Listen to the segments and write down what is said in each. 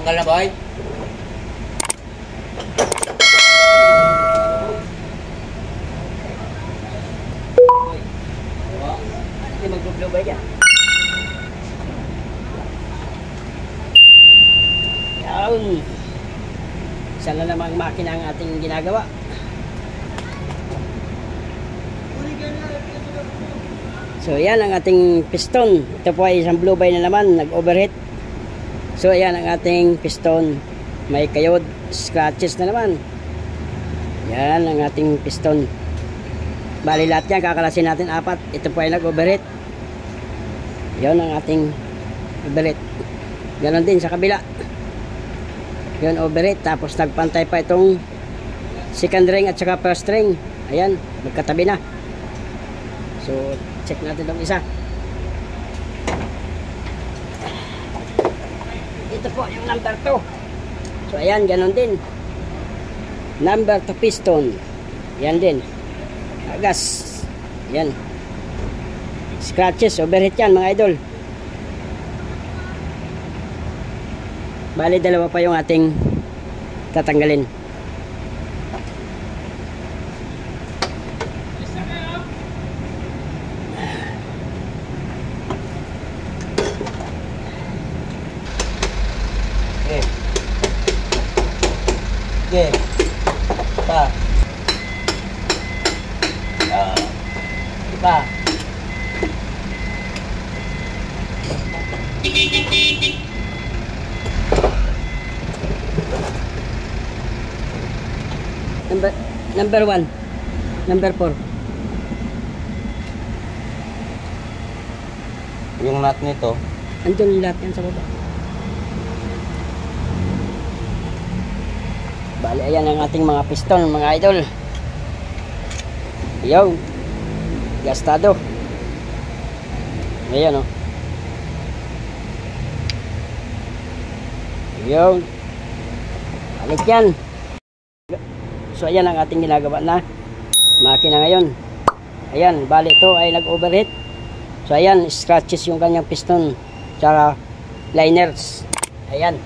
Tanggal na, boy. Hindi mag-blow ba yan? Yan. Isa na namang makina ang ating ginagawa. So yan ang ating piston. Ito po ay isang blue by na naman, nag-overheat. So yan ang ating piston. May kayod, scratches na naman. Yan ang ating piston. Bali lahat yan, kakalasin natin 4. Ito po ay nag-overheat. Yan ang ating overheat. Ganon din sa kabila. Yan overheat. Tapos nagpantay pa itong second ring at saka first ring. Ayan, magkatabi na. So check natin itong isa. Ito po yung number 2. So ayan, ganon din. Number 2 piston. Yan din. Agas. Yan. Scratches, overheat yan mga idol. Bali dalawa pa yung ating tatanggalin. Okay. Pa. Pa. Number 1. Number 4. Yung nut nito. Andun lahat yan sa baba. Bali, ayan ang ating mga piston, mga idol. Yo. Gastado. Ayan, oh. Yo. Balik yan. So, ayan ang ating ginagawa na makina ngayon. Ayan, bali ito ay nag-overheat. So, ayan, scratches yung kanyang piston. Tsaka liners. Ayan.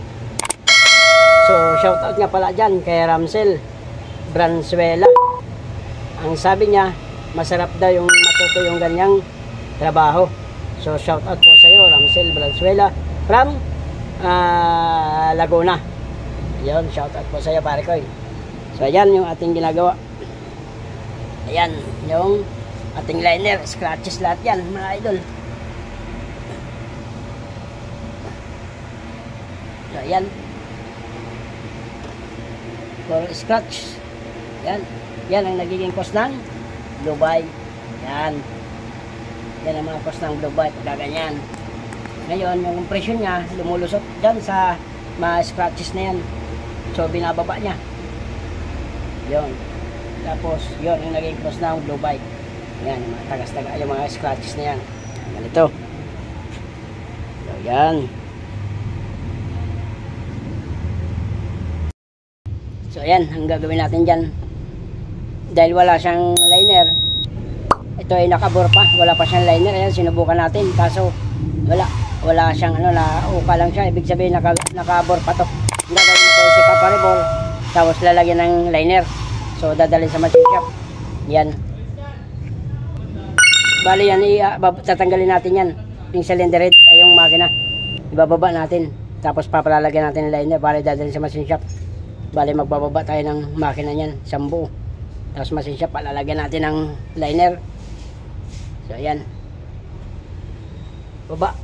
So, shoutout nga pala dyan kay Ramsel Branzuela. Ang sabi niya, masarap daw yung matuto yung ganyang trabaho. So, shoutout po sa iyo, Ramsel Branzuela from Laguna. Yun, shoutout po sa iyo, pare ko. So, ayan yung ating ginagawa. Ayan, yung ating liner, scratches lahat yan, mga idol. So, ayan. For scratch. Yan. Yan ang nagiging cost ng blue by. Yan. Yan ang mga cost ng blue by. Pagkaganyan. Ngayon, yung compression niya, lumulusot dyan sa mga scratches na yan. So, binababa niya. Yon. Tapos, yon yung naging cost ng blue by. Yan, yung mga tagas-taga, yung mga scratches na yan. Ganito. So, yan. So ayan, ang gagawin natin dyan, dahil wala siyang liner, ito ay nakabor pa, wala pa siyang liner. Ayan, sinubukan natin, kaso wala siyang nauka lang siya. Ibig sabihin nakabor pa to. Gagawin ito si Papa Rebol, tapos lalagyan ng liner. So dadalhin sa machine shop. Yan, bali yan, tatanggalin natin yan, yung cylinder head ay yung makina, ibababa natin, tapos papalalagyan natin ng liner para dadalhin sa machine shop. Bali magbababa tayo ng makina niyan, sambu. Tapos machine shop, palalagyan natin ng liner. So ayan, baba.